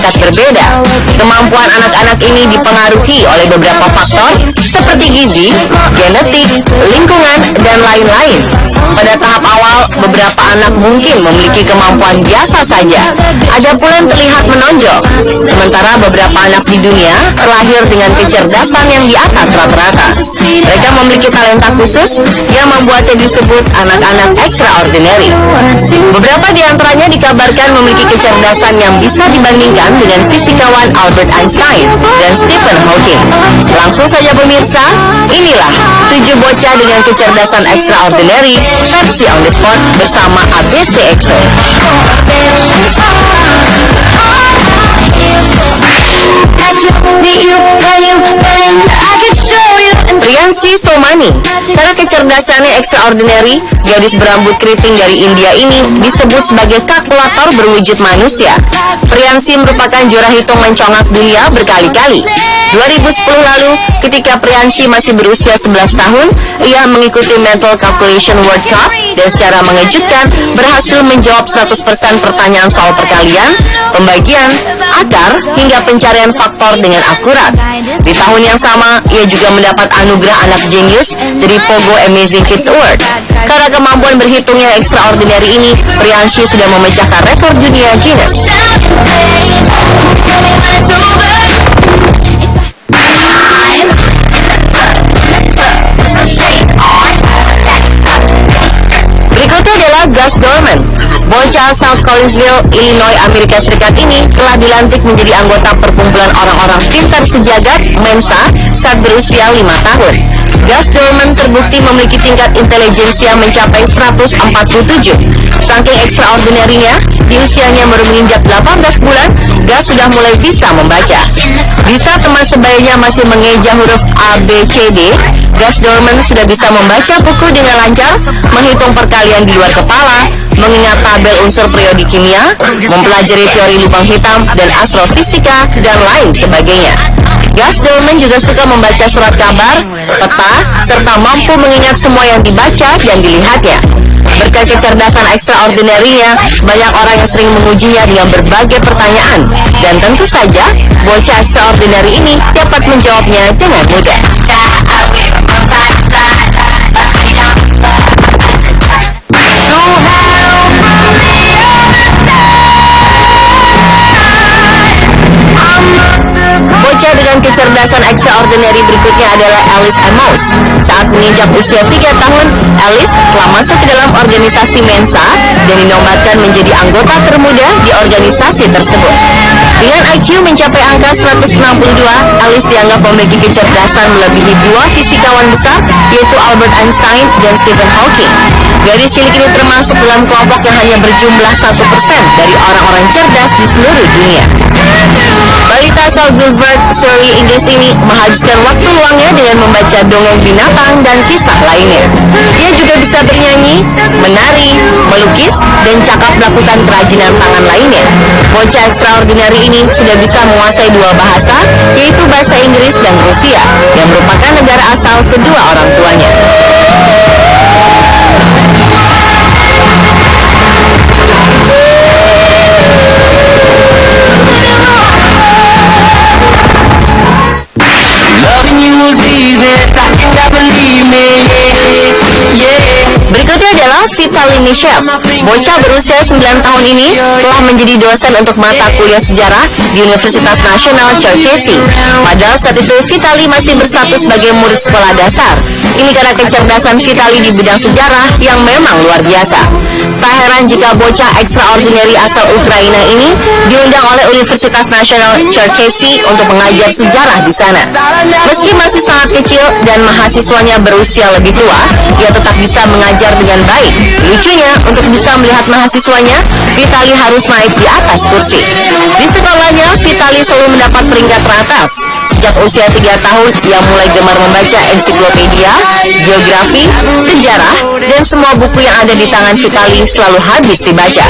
sangat berbeda. Kemampuan anak-anak ini dipengaruhi oleh beberapa faktor seperti gizi, genetik, lingkungan, dan lain-lain. Pada tahap awal, beberapa anak mungkin memiliki kemampuan biasa saja. Ada pula yang terlihat menonjol. Sementara beberapa anak di dunia terlahir dengan kecerdasan yang di atas rata-rata. Mereka memiliki talenta khusus yang membuatnya disebut anak-anak extraordinary. Beberapa di antaranya dikabarkan memiliki kecerdasan yang bisa dibandingkan dengan fisikawan Albert Einstein dan Stephen Hawking. Langsung saja pemirsa, inilah 7 bocah dengan kecerdasan extraordinary versi On The Spot bersama ABC EXO. Priyanshi Somani, karena kecerdasannya extraordinary, gadis berambut keriting dari India ini disebut sebagai kalkulator berwujud manusia. Priyanshi merupakan juara hitung mencongak dunia berkali-kali. 2010 lalu, ketika Priyanshi masih berusia 11 tahun, ia mengikuti Mental Calculation World Cup dan secara mengejutkan berhasil menjawab 100% pertanyaan soal perkalian, pembagian, akar, hingga pencarian faktor dengan akurat. Di tahun yang sama, ia juga mendapat anugerah anak jenius dari Pogo Amazing Kids Award. Karena kemampuan berhitung yang extraordinary ini, Priyanshi sudah memecahkan rekor dunia Guinness. Berikutnya adalah Gus Dorman. Bocah South Collinsville, Illinois, Amerika Serikat ini telah dilantik menjadi anggota perkumpulan orang-orang pintar sejagat Mensa saat berusia 5 tahun. Gus Dorman terbukti memiliki tingkat intelijensia mencapai 147. Saking extraordinary-nya, di usianya baru menginjak 18 bulan, Gus sudah mulai bisa membaca. Di saat teman sebayanya masih mengeja huruf A, B, C, D, Gus Dorman sudah bisa membaca buku dengan lancar, menghitung perkalian di luar kepala, mengingat tabel unsur periodik kimia, mempelajari teori lubang hitam dan astrofisika, dan lain sebagainya. Gus Dorman juga suka membaca surat kabar, peta, serta mampu mengingat semua yang dibaca dan dilihatnya. Berkat kecerdasan extraordinary-nya, banyak orang yang sering mengujinya dengan berbagai pertanyaan. Dan tentu saja, bocah extraordinary ini dapat menjawabnya dengan mudah. Bocah dengan kecerdasan extraordinary berikutnya adalah Alice Amos. Saat menginjak usia 3 tahun, Alice telah masuk ke dalam organisasi Mensa dan dinobatkan menjadi anggota termuda di organisasi tersebut. Dengan IQ mencapai angka 162, Alice dianggap memiliki kecerdasan melebihi 2 fisikawan besar, yaitu Albert Einstein dan Stephen Hawking. Gadis cilik ini termasuk dalam kelompok yang hanya berjumlah 1% dari orang-orang cerdas di seluruh dunia. Balita asal Guilford, Surrey, Inggris ini menghabiskan waktu luangnya dengan membaca dongeng binatang dan kisah lainnya. Dia juga bisa bernyanyi, menari, melukis, dan cakap melakukan kerajinan tangan lainnya. Bocah extraordinary ini sudah bisa menguasai 2 bahasa, yaitu bahasa Inggris dan Rusia, yang merupakan negara asal kedua orang tuanya. Berikutnya adalah Vitaly Nishev. Bocah berusia 9 tahun ini telah menjadi dosen untuk mata kuliah sejarah di Universitas Nasional Cherkasy. Padahal saat itu Vitaly masih berstatus sebagai murid sekolah dasar. Ini karena kecerdasan Vitaly di bidang sejarah yang memang luar biasa. Tak heran jika bocah extraordinary asal Ukraina ini diundang oleh Universitas Nasional Cherkasy untuk mengajar sejarah di sana. Meski masih sangat kecil dan mahasiswanya berusia lebih tua, ia tetap bisa mengajar dengan baik. Lucunya, untuk bisa melihat mahasiswanya, Vitaly harus naik di atas kursi. Di sekolahnya, Vitaly selalu mendapat peringkat teratas. Sejak usia 3 tahun, ia mulai gemar membaca ensiklopedia, geografi, sejarah, dan semua buku yang ada di tangan Vitaly selalu habis dibaca.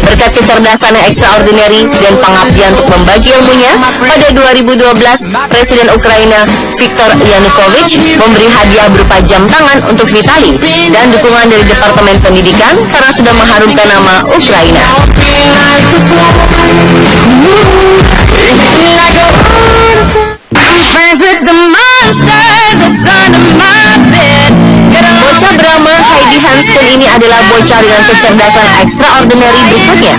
Berkat kecerdasannya extraordinary dan pengabdian untuk membagi ilmunya, pada 2012, Presiden Ukraina Viktor Yanukovych memberi hadiah berupa jam tangan untuk Vitaly dan dukungan dari Departemen Pendidikan karena sudah mengharumkan nama Ukraina. ini adalah bocah dengan kecerdasan extraordinary berikutnya.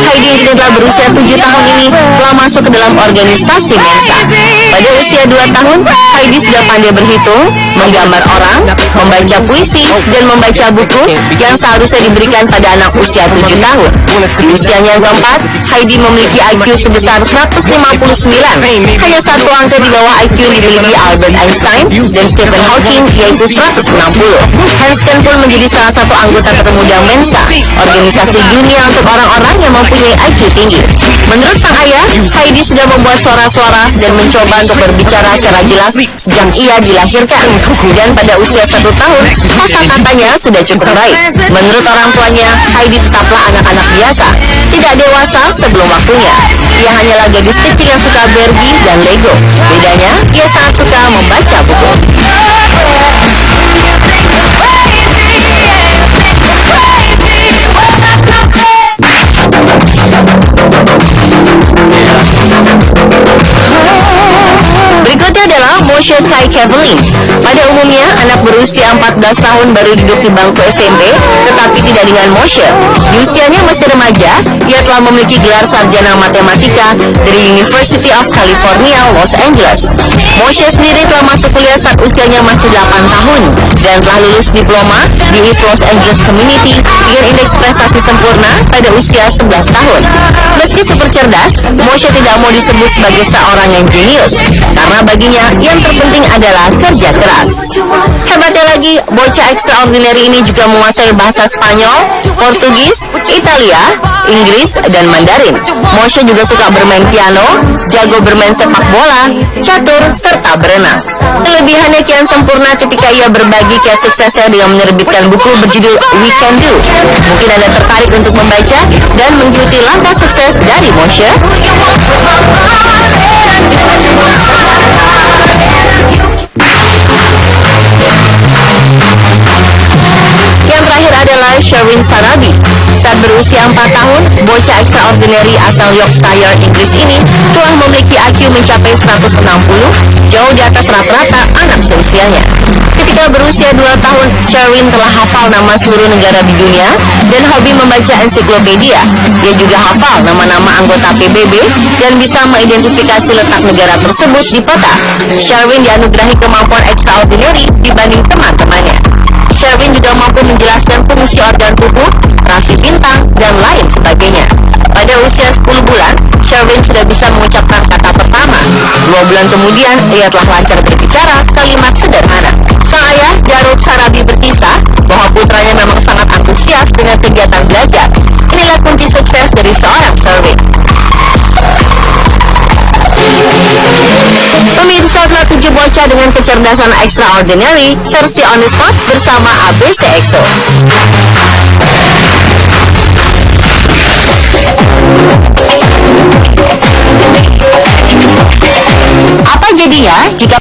Heidi yang kini telah berusia 7 tahun ini telah masuk ke dalam organisasi Mensa. Pada usia 2 tahun, Heidi sudah pandai berhitung, menggambar orang, membaca puisi, dan membaca buku yang seharusnya diberikan pada anak usia 7 tahun. Di usianya yang keempat, Heidi memiliki IQ sebesar 159, hanya satu angka di bawah IQ yang dimiliki Albert Einstein dan Stephen Hawking, yaitu 160. Hansken pun menjadi salah satu anggota termuda Mensa, organisasi dunia untuk orang-orang yang mempunyai IQ tinggi. Menurut sang ayah, Heidi sudah membuat suara-suara dan mencoba untuk berbicara secara jelas sejak ia dilahirkan. Dan pada usia 1 tahun, kosakatanya sudah cukup baik. Menurut orang tuanya, Heidi tetaplah anak-anak biasa, tidak dewasa sebelum waktunya. Ia hanyalah gadis kecil yang suka Barbie dan Lego. Bedanya, ia sangat suka membaca buku. Berikutnya adalah Moshe Kai Kevlin. Pada umumnya, anak berusia 14 tahun baru duduk di bangku SMP, tetapi tidak dengan Moshe. Di usianya masih remaja, ia telah memiliki gelar sarjana matematika dari University of California, Los Angeles. Moshe sendiri telah masuk kuliah saat usianya masih 8 tahun dan telah lulus diploma di East Los Angeles Community dengan indeks prestasi sempurna pada usia 11 tahun. Meski super cerdas, Moshe tidak mau disebut sebagai seorang yang jenius, karena baginya yang terpenting adalah kerja keras. Hebatnya lagi, bocah extraordinary ini juga menguasai bahasa Spanyol, Portugis, Italia, Inggris, dan Mandarin. Moshe juga suka bermain piano, jago bermain sepak bola, catur, serta berenang. Kelebihannya kian sempurna ketika ia berbagi kisah suksesnya dengan menerbitkan buku berjudul We Can Do. Mungkin Anda tertarik untuk membaca dan mengikuti langkah sukses dari Moshe. Yang terakhir adalah Sherin Sarabi. Saat berusia 4 tahun, bocah extraordinary asal Yorkshire, Inggris ini telah memiliki IQ mencapai 160, jauh di atas rata-rata anak seusianya. Ketika berusia 2 tahun, Sherin telah hafal nama seluruh negara di dunia dan hobi membaca ensiklopedia. Dia juga hafal nama-nama anggota PBB dan bisa mengidentifikasi letak negara tersebut di peta. Sherin dianugerahi kemampuan extraordinary dibanding teman-temannya. Sherin juga mampu menjelaskan fungsi organ tubuh, rasi bintang, dan lain sebagainya. Pada usia 10 bulan, Sherin sudah bisa mengucapkan kata pertama. 2 bulan kemudian, ia telah lancar berbicara kalimat sederhana. Sang ayah, Jarod Sarabi, berkisah bahwa putranya memang sangat antusias dengan kegiatan belajar. Inilah kunci sukses dari seorang Sherin. Pemirsa, telah 7 bocah dengan kecerdasan extraordinary versi on the spot bersama ABC EXO. Apa jadinya jika